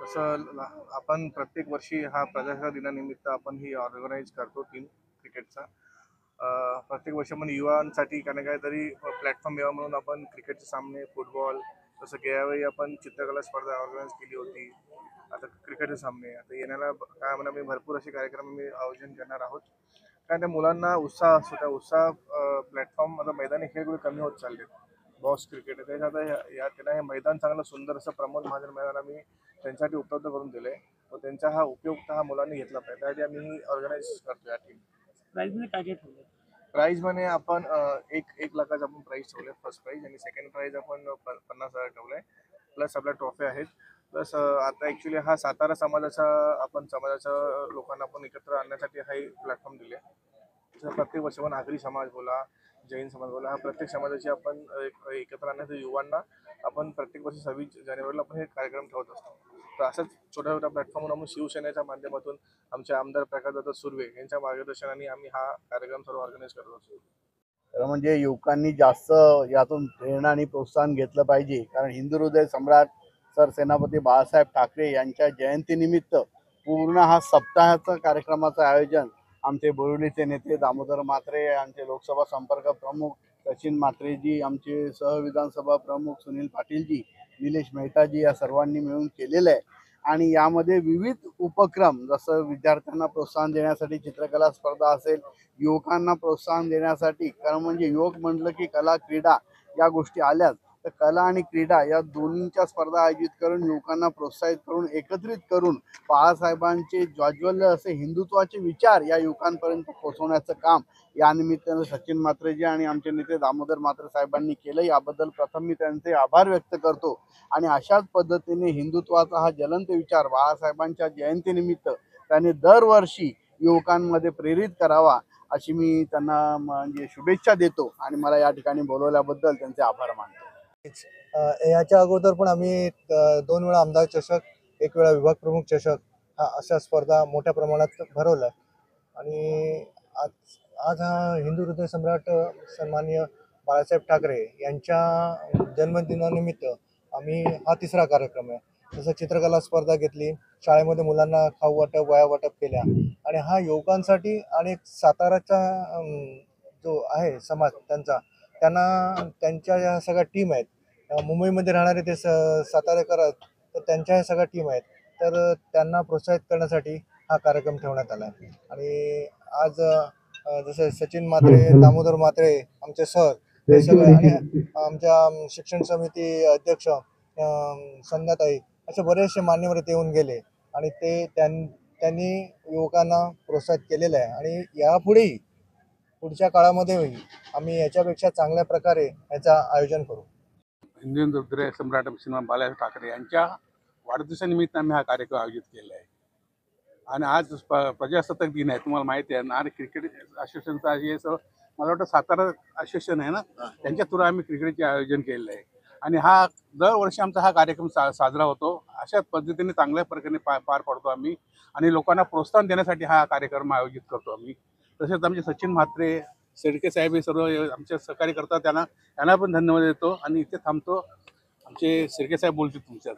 आपण प्रत्येक वर्षी हा प्रजासत्ताक दिनानिमित्त आपण ही ऑर्गनाईज करतो टीम क्रिकेटचा. प्रत्येक वर्षी आपण युवांसाठी काहीतरी प्लॅटफॉर्म यावा म्हणून आपण क्रिकेटचे सामने, फुटबॉल, जसं की यावेळी आपण चित्रकला स्पर्धा ऑर्गनाईज केली होती. आता क्रिकेटचे सामने, आता येणाऱ्या काय म्हणा मी भरपूर असे कार्यक्रम मी आयोजन करणार आहोत. कारण त्या मुलांना उत्साह असतो, त्या उत्साह प्लॅटफॉर्म आता मैदानी खेळ कुठे कमी होत चालले. बॉक्स क्रिकेट आहे त्याच्यात या त्यांना हे मैदान चांगलं सुंदर असं प्रमोद महाजन मैदान आम्ही त्यांच्यासाठी उपलब्ध करून दिले व त्यांचा हा उपयोग हा मुलांनी घेतला पाहिजे. त्यासाठी आम्ही ऑर्गनाईज करतो या टीम. प्राईजमध्ये काय काय ठेवलं? प्राईजमध्ये आपण एक लाखाचं आपण प्राईज ठेवलं फर्स्ट प्राईज, आणि सेकंड प्राईज आपण 50,000 ठेवलं आहे. प्लस आपल्या ट्रॉफी आहेत. प्लस आता ॲक्च्युली हा सातारा समाजाच्या लोकांना आपण एकत्र आणण्यासाठी हा प्लॅटफॉर्म दिले. प्रत्येक वर्षी आपण आगरी समाज बोला, जैन समाज बोला, हा प्रत्येक समाजाची आपण एकत्र आणण्यासाठी युवांना आपण प्रत्येक वर्षी 26 जानेवारीला आपण हे कार्यक्रम ठेवत असतो. तर असंच छोट्या छोट्या प्लॅटफॉर्मवर आपण शिवसेनेच्या माध्यमातून आमचे आमदार प्रकाशदादा सुर्वे यांच्या मार्गदर्शनाने आम्ही हा कार्यक्रम सर्व ऑर्गनाईज करत असतो. तर म्हणजे युवकांनी जास्त यातून प्रेरणा आणि प्रोत्साहन घेतलं पाहिजे, कारण हिंदू हृदय सम्राट सरसेनापती बाळासाहेब ठाकरे यांच्या जयंतीनिमित्त पूर्ण हा सप्ताहाचा कार्यक्रमाचं आयोजन आमचे बोरिवलीचे नेते दामोदर म्हात्रे, आमचे लोकसभा संपर्क प्रमुख सचिन म्हात्रेजी, आमचे सहविधानसभा प्रमुख सुनील पाटीलजी, निलेश मेहताजी या सर्वांनी मिळून केलेलं आहे. आणि यामध्ये विविध उपक्रम, जसं विद्यार्थ्यांना प्रोत्साहन देण्यासाठी चित्रकला स्पर्धा असेल, युवकांना प्रोत्साहन देण्यासाठी, कारण म्हणजे युवक म्हटलं की कला क्रीडा या गोष्टी आल्याच, तर कला आणि क्रीडा या दोन्हींच्या स्पर्धा आयोजित करून युवकांना प्रोत्साहित करून एकत्रित करून बाळासाहेबांचे ज्वाज्वल्य असे हिंदुत्वाचे विचार या युवकांपर्यंत पोहोचवण्याचं काम या निमित्तानं सचिन म्हात्रेजी आणि आमचे नेते दामोदर म्हात्रे साहेबांनी केलं. याबद्दल प्रथम मी त्यांचे आभार व्यक्त करतो. आणि अशाच पद्धतीने हिंदुत्वाचा हा ज्वलंत विचार बाळासाहेबांच्या जयंतीनिमित्त त्यांनी दरवर्षी युवकांमध्ये प्रेरित करावा अशी मी त्यांना म्हणजे शुभेच्छा देतो आणि मला या ठिकाणी बोलवल्याबद्दल त्यांचे आभार मानतो. याच्या अगोदर पण आम्ही 2 वेळा आमदार चषक, 1 वेळा विभाग प्रमुख चषक हा अशा स्पर्धा मोठ्या प्रमाणात भरवल्या. आणि आज हा हिंदू हृदय सम्राट सन्माननीय बाळासाहेब ठाकरे यांच्या जन्मदिनानिमित्त आम्ही हा 3रा कार्यक्रम आहे. जसं चित्रकला स्पर्धा घेतली, शाळेमध्ये मुलांना खाऊ वाटप, वह्या वाटप केल्या. आणि हा युवकांसाठी आणि साताराचा जो आहे समाज त्यांच्या या सगळ्या टीम आहेत. मुंबईमध्ये राहणारे ते सातारेकर आहेत, तर त्यांच्या ह्या सगळ्या टीम आहेत. तर त्यांना प्रोत्साहित करण्यासाठी हा कार्यक्रम ठेवण्यात आला आहे. आणि आज जसं सचिन म्हात्रे, दामोदर म्हात्रे आमचे सर, हे सगळे, आणि आमच्या शिक्षण समिती अध्यक्ष संध्याताई, असे बरेचसे मान्यवर इथे येऊन गेले. आणि त्यांनी युवकांना प्रोत्साहित केलेलं आहे. आणि यापुढेही पुढच्या काळामध्येही आम्ही याच्यापेक्षा चांगल्या प्रकारे याचं आयोजन करू. हिंदू हृदय सम्राट श्रीमान बाळासाहेब ठाकरे यांच्या वाढदिवसानिमित्त आम्ही हा कार्यक्रम आयोजित केला आहे. आणि आज प्रजासत्ताक दिन आहे, तुम्हाला माहिती आहे. आणि क्रिकेट असोसिएशनचा हे मला वाटतं सातारा असोसिएशन आहे ना, त्यांच्या थ्रू आम्ही क्रिकेटचे आयोजन केलेलं आहे. आणि हा दरवर्षी आमचा हा कार्यक्रम साजरा होतो. अशाच पद्धतीने चांगल्या प्रकारे पार पाडतो आम्ही. आणि लोकांना प्रोत्साहन देण्यासाठी हा कार्यक्रम आयोजित करतो आम्ही. तसेच आमचे सचिन म्हात्रे, शेडके साहेब हे सर्व आमचे सहकार्य करतात, त्यांना पण धन्यवाद देतो. आणि इथे थांबतो. आमचे शेडके साहेब बोलतील तुमच्या.